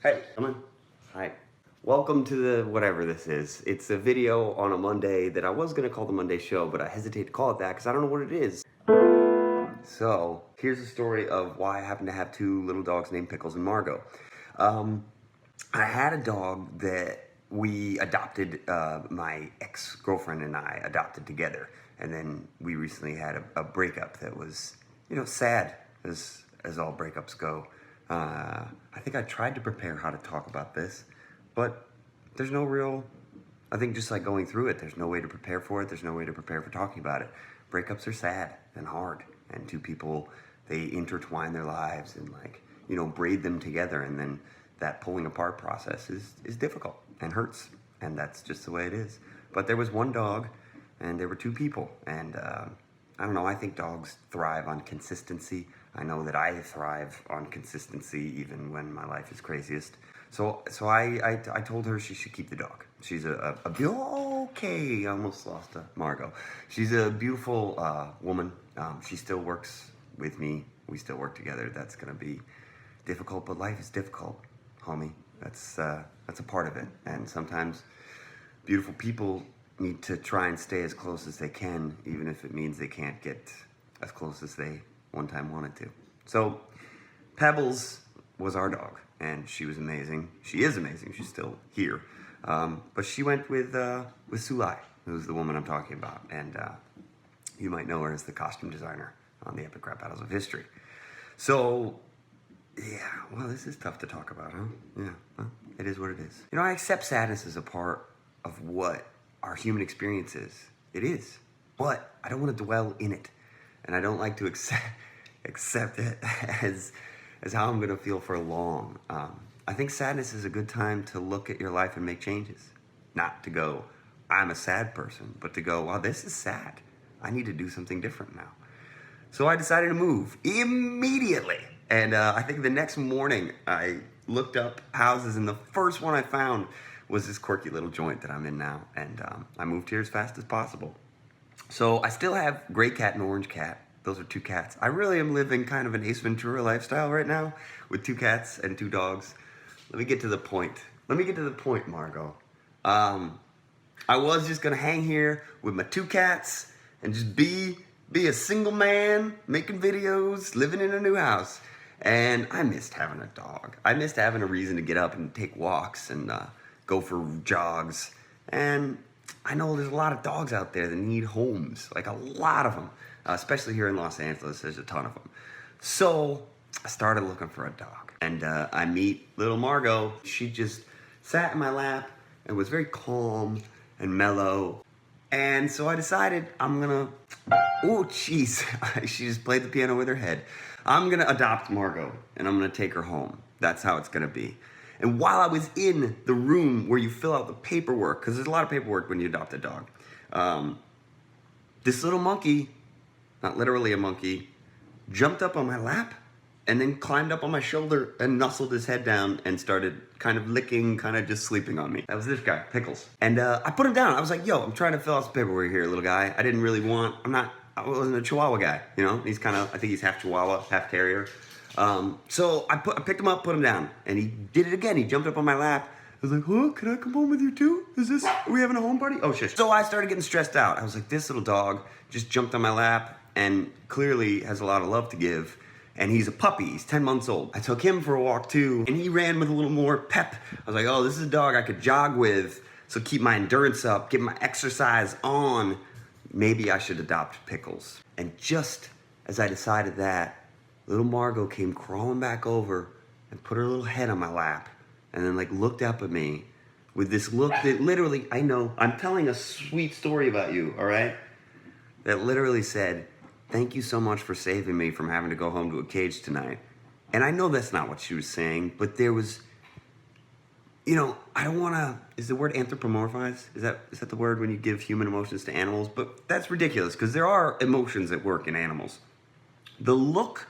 Hey, come on. Hi. Welcome to the whatever this is. It's a video on a Monday that I was going to call the Monday show, but I hesitate to call it that because I don't know what it is. So, here's the story of why I happen to have two little dogs named Pickles and Margo. I had a dog that we adopted, my ex-girlfriend and I adopted together. And then we recently had a breakup that was, sad as all breakups go. I think I tried to prepare how to talk about this, but there's no real, I think just like going through it, there's no way to prepare for it. There's no way to prepare for talking about it. Breakups are sad and hard, and two people, they intertwine their lives and braid them together, and then that pulling apart process is difficult and hurts, and that's just the way it is. But there was one dog, and there were two people, and I don't know, I think dogs thrive on consistency. I know that I thrive on consistency even when my life is craziest. So I told her she should keep the dog. She's okay, I almost lost Margo. She's a beautiful woman. She still works with me. We still work together. That's gonna be difficult, but life is difficult, homie. That's a part of it. And sometimes beautiful people need to try and stay as close as they can, even if it means they can't get as close as they one time wanted to. So Pebbles was our dog, and she was amazing. She is amazing. She's still here. But she went with Sulai, who's the woman I'm talking about. And you might know her as the costume designer on the Epic Rap Battles of History. So, yeah, well, this is tough to talk about, huh? Yeah, well, it is what it is. I accept sadness as a part of what our human experience is. It is. But I don't want to dwell in it. And I don't like to accept it as how I'm going to feel for long. I think sadness is a good time to look at your life and make changes. Not to go, I'm a sad person, but to go, wow, this is sad. I need to do something different now. So I decided to move immediately. And I think the next morning I looked up houses, and the first one I found was this quirky little joint that I'm in now. And I moved here as fast as possible. So I still have Gray Cat and Orange Cat. Those are two cats. I really am living kind of an Ace Ventura lifestyle right now with two cats and two dogs. Let me get to the point. Margo. I was just gonna hang here with my two cats and just be a single man, making videos, living in a new house. And I missed having a dog. I missed having a reason to get up and take walks and go for jogs. And I know there's a lot of dogs out there that need homes, like a lot of them, especially here in Los Angeles. There's a ton of them. So I started looking for a dog, and I meet little Margo. She just sat in my lap and was very calm and mellow. And so I decided oh jeez, she just played the piano with her head. I'm gonna adopt Margo, and I'm gonna take her home. That's how it's gonna be. And while I was in the room where you fill out the paperwork, because there's a lot of paperwork when you adopt a dog, this little monkey, not literally a monkey, jumped up on my lap and then climbed up on my shoulder and nuzzled his head down and started kind of licking, kind of just sleeping on me. That was this guy, Pickles. And I put him down. I was like, yo, I'm trying to fill out some paperwork here, little guy. I didn't really want, I wasn't a Chihuahua guy, He's kind of, I think he's half Chihuahua, half Terrier. So I picked him up, put him down, and he did it again. He jumped up on my lap. I was like, huh, can I come home with you too? Are we having a home party? Oh, shit. So I started getting stressed out. I was like, this little dog just jumped on my lap and clearly has a lot of love to give. And he's a puppy. He's 10 months old. I took him for a walk too, and he ran with a little more pep. I was like, oh, this is a dog I could jog with, so keep my endurance up, get my exercise on. Maybe I should adopt Pickles. And just as I decided that, little Margo came crawling back over and put her little head on my lap and then looked up at me with this look that literally, I know, I'm telling a sweet story about you, all right? That literally said, thank you so much for saving me from having to go home to a cage tonight. And I know that's not what she was saying, but there was, I don't want to, is the word anthropomorphize? Is that the word when you give human emotions to animals? But that's ridiculous because there are emotions at work in animals. The look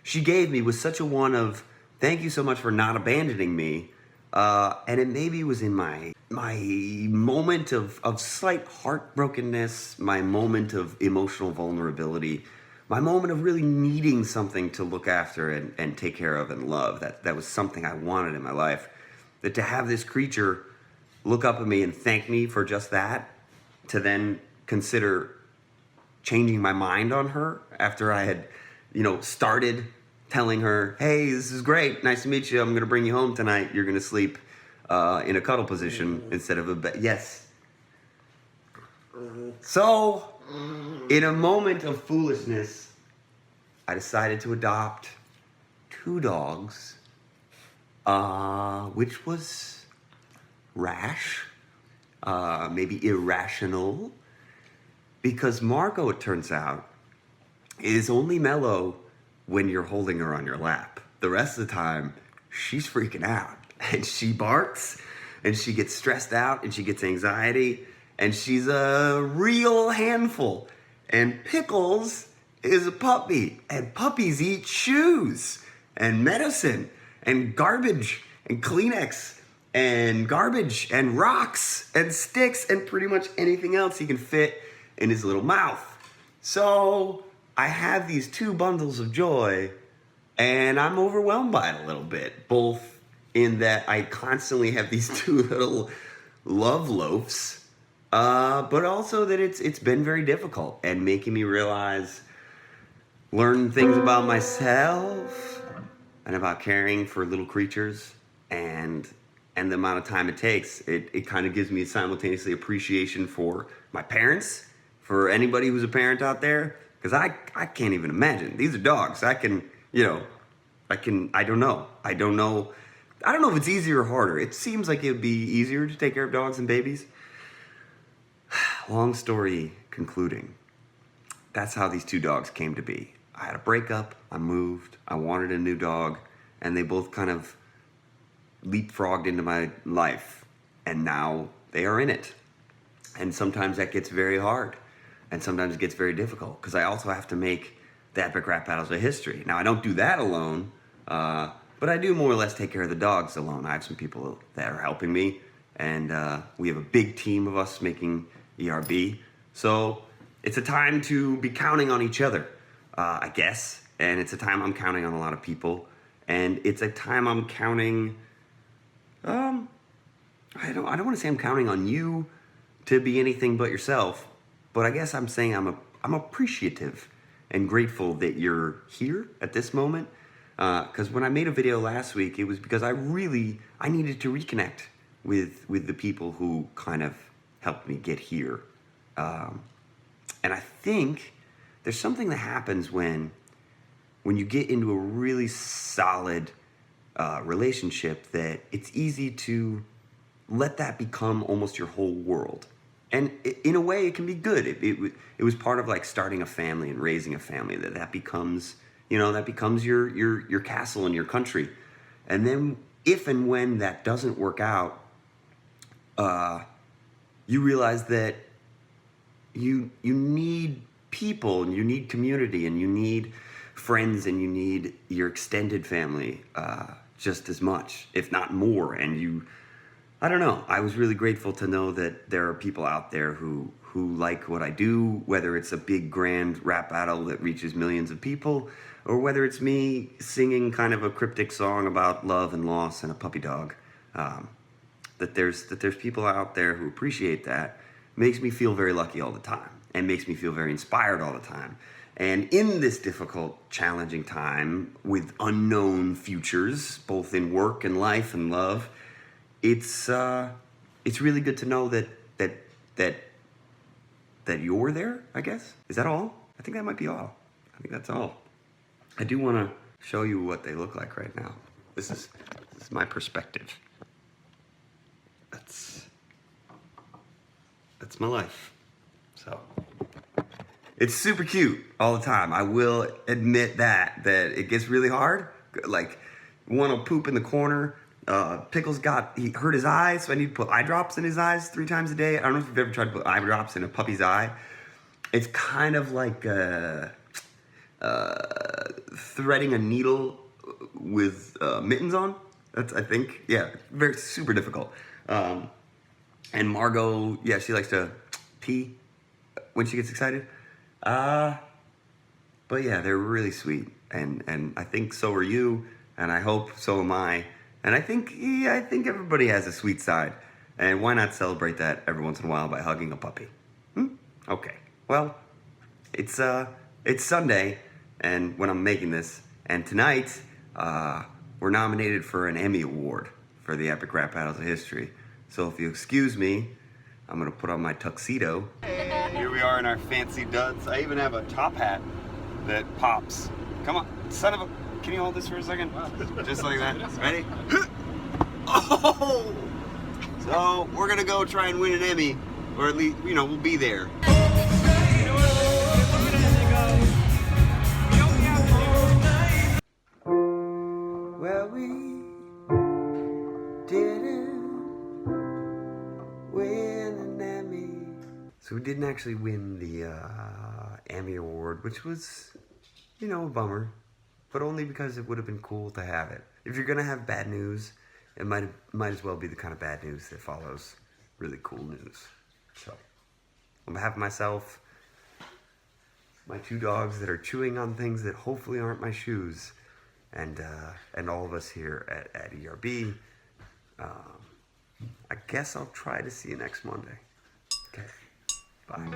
she gave me was such a one of, thank you so much for not abandoning me. And it maybe was in my moment of slight heartbrokenness, my moment of emotional vulnerability, my moment of really needing something to look after and take care of and love. That was something I wanted in my life. That to have this creature look up at me and thank me for just that, to then consider changing my mind on her after I had, started telling her, hey, this is great, nice to meet you, I'm gonna bring you home tonight, you're gonna sleep in a cuddle position instead of a bed. Yes. So, in a moment of foolishness, I decided to adopt 2 dogs, which was rash, maybe irrational, because Margo, it turns out, is only mellow when you're holding her on your lap. The rest of the time, she's freaking out, and she barks, and she gets stressed out, and she gets anxiety, and she's a real handful. And Pickles is a puppy, and puppies eat shoes, and medicine, and garbage, and Kleenex, and garbage, and rocks, and sticks, and pretty much anything else he can fit in his little mouth. So I have these 2 bundles of joy, and I'm overwhelmed by it a little bit, both in that I constantly have these 2 little love loafs, but also that it's been very difficult and making me learn things about myself and about caring for little creatures, and the amount of time it takes. It kind of gives me simultaneously appreciation for my parents, for anybody who's a parent out there, because I can't even imagine. These are dogs. I don't know if it's easier or harder. It seems like it would be easier to take care of dogs and babies. Long story concluding, that's how these 2 dogs came to be. I had a breakup, I moved, I wanted a new dog, and they both kind of leapfrogged into my life, and now they are in it. And sometimes that gets very hard, and sometimes it gets very difficult, because I also have to make the epic rap battles of history. Now, I don't do that alone, but I do more or less take care of the dogs alone. I have some people that are helping me, and we have a big team of us making ERB. So it's a time to be counting on each other, I guess, and it's a time I'm counting on a lot of people, and it's a time I'm counting, I don't want to say I'm counting on you to be anything but yourself, but I guess I'm saying I'm appreciative and grateful that you're here at this moment. Because when I made a video last week, it was because I needed to reconnect with the people who kind of helped me get here. And I think there's something that happens when you get into a really solid relationship, that it's easy to let that become almost your whole world. And in a way, it can be good. It was part of like starting a family and raising a family, that becomes, your castle in your country. And then if and when that doesn't work out, you realize that you need people, and you need community, and you need friends, and you need your extended family just as much, if not more. And I don't know, I was really grateful to know that there are people out there who like what I do, whether it's a big grand rap battle that reaches millions of people, or whether it's me singing kind of a cryptic song about love and loss and a puppy dog. That there's people out there who appreciate that makes me feel very lucky all the time, and makes me feel very inspired all the time. And in this difficult, challenging time with unknown futures, both in work and life and love, it's really good to know that you're there, I guess. Is that all? I think that might be all. I think that's all. I do want to show you what they look like right now. This is my perspective. That's my life. So it's super cute all the time. I will admit that it gets really hard. Like, want to poop in the corner. Pickles he hurt his eyes, so I need to put eye drops in his eyes 3 times a day. I don't know if you've ever tried to put eye drops in a puppy's eye. It's kind of like threading a needle with mittens on. That's, I think, yeah, very super difficult. And Margo, yeah, she likes to pee when she gets excited. But yeah, they're really sweet, and I think so are you, and I hope so am I, and I think everybody has a sweet side, and why not celebrate that every once in a while by hugging a puppy? Okay, well, it's Sunday, and when I'm making this, and tonight we're nominated for an Emmy Award for the Epic Rap Battles of History. So if you excuse me, I'm gonna put on my tuxedo. Here we are in our fancy duds. I even have a top hat that pops. Come on, son of a... Can you hold this for a second? Just like that. Ready? Oh! So, we're gonna go try and win an Emmy, or at least, you know, we'll be there. Well, we didn't win an Emmy. So we didn't actually win the Emmy Award, which was, you know, a bummer, but only because it would have been cool to have it. If you're gonna have bad news, it might as well be the kind of bad news that follows really cool news. So, on behalf of myself, my 2 dogs that are chewing on things that hopefully aren't my shoes, and all of us here at ERB, I guess I'll try to see you next Monday. Okay, bye.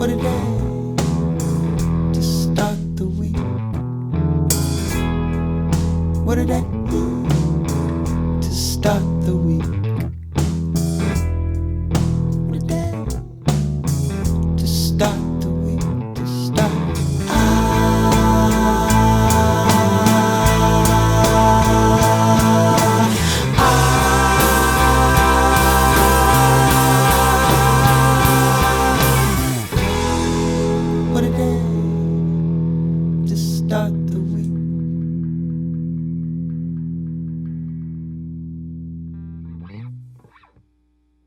What a day.